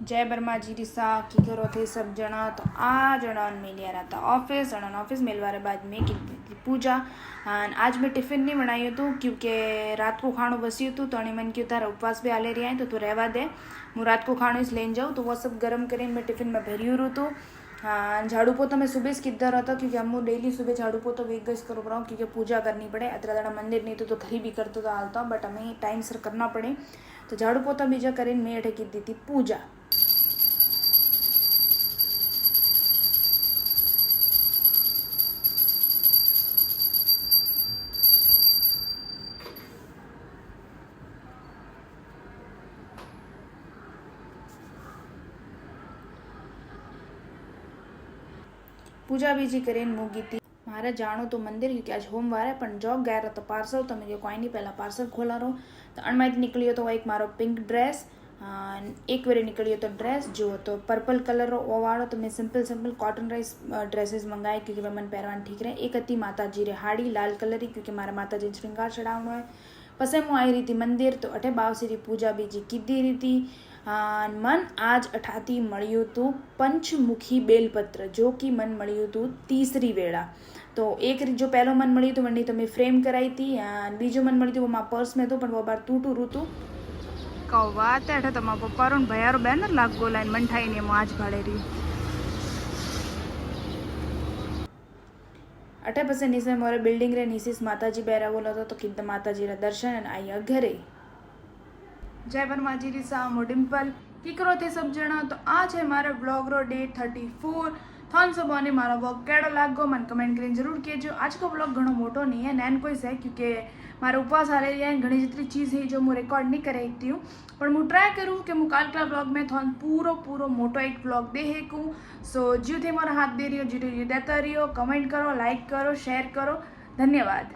जय बर्मा जी रिसा की करो थे सब जना तो आ जना मिलिया रहा था ऑफिस जना ऑफिस मिलवारे बाद में की पूजा आज मैं टिफिन नहीं बनाई तो क्योंकि रात को खाणो बसी तो अने मन की तारा उपवास भी आले रहा है तो तू रहवा दे मैं रात को खाणो इस लेन जाऊँ तो वो सब गर्म करें मैं टिफिन में भरी रू तो हाँ झाड़ू पोता मैं सुबह किधर रहता क्योंकि हम डेली सुबह झाड़ू पोता वीक गज करो रहा हूँ क्योंकि पूजा करनी पड़े अतरा दाड़ा मंदिर नहीं तो घर भी करते तो हालता बट हमें टाइम सर करना पड़े तो झाड़ू पोता बीजा करें मैं अठे की दी थी पूजा। पूजा बीजी करें मूगी थी मारे जानो तो मंदिर क्योंकि आज होमवार है पर जॉब गया रहा तो पार्सल तो मुझे कोई नहीं पहला पार्सल खोला रहो तो अणमाइट निकलियो तो एक मारो पिंक ड्रेस एक वेरे निकलियो तो ड्रेस जो तो पर्पल कलर वो वालो तो मैं सिंपल कॉटन राइस ड्रेसेस मंगाए क्योंकि वे मन पहरवान ठीक रहे। एक अति माताजी रे हाड़ी लाल कलर की क्योंकि मारा माताजी श्रृंगार चढ़ावनो है। पसे मैं आई रही थी मंदिर तो अठे बावसी री पूजा बीजी कीधी रही थी। मन आज अठाती मळ्यु तू पंचमुखी बेलपत्र जो कि मन मळ्यु तू तीसरी वेळा तो एक जो पहलो मन मळ्यु तो वंडी तो मैं फ्रेम कराई थी बीजो मन मळ्यु वो मां पर्स में तो पण वो बार टूटू रूतू का बात है अठे तो मां पप्पा रो भयारो बैनर लाग गो लाइन मन ठाई ने मो आज भाड़े रही अठे पसे नीचे मोरे बिल्डिंग रे नीसीस माताजी बेरा बोला तो किंत माताजी रा दर्शन आई घरे। जय वर्मा जी रिसा मो डिम्पल की करो थे सब जना तो आज है मारा ब्लॉग रो डे 34 थन सब ने मारा ब्लॉग केड़ो लागो मन कमेंट करीने जरूर कहजो। आज को ब्लॉग घणो मोटो नहीं है नैन कोई से क्योंकि मारा उपवास आ रही है घनी जितनी चीज़ है जो मैं रिकॉर्ड नहीं कर सकती हूँ पर मैं ट्राई करूँ कि मैं काल का ब्लॉग में थन पूरो मोटो एक ब्लॉग दे सकूँ। सो जो थे मारा हाथ दे रही हो जो देता रही हो कमेंट करो लाइक करो शेयर करो धन्यवाद।